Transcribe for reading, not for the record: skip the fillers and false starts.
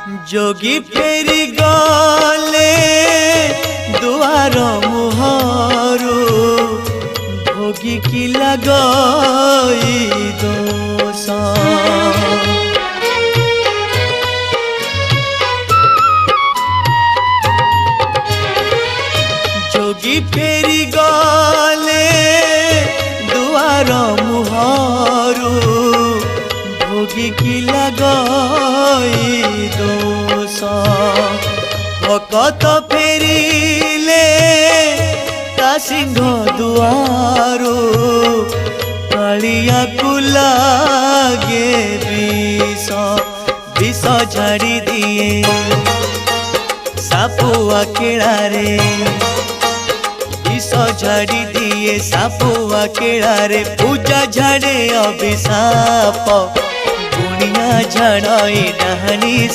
जोगी फेरी गले दुआर मुहरु भोगी की लगई दोष। जोगी फेरी गले दुआर मुहरु भोगी की लगई दोष। भकत फेरिले ता सिंह दुआरो कालिया को लागे विष। विष झाड़ी दिए सापुआ केड़ा रे, विष झाड़ी दिए सापुआ केड़ा रे। पूजा झाड़े अभिशाप गुणिया झाड़े डहानी।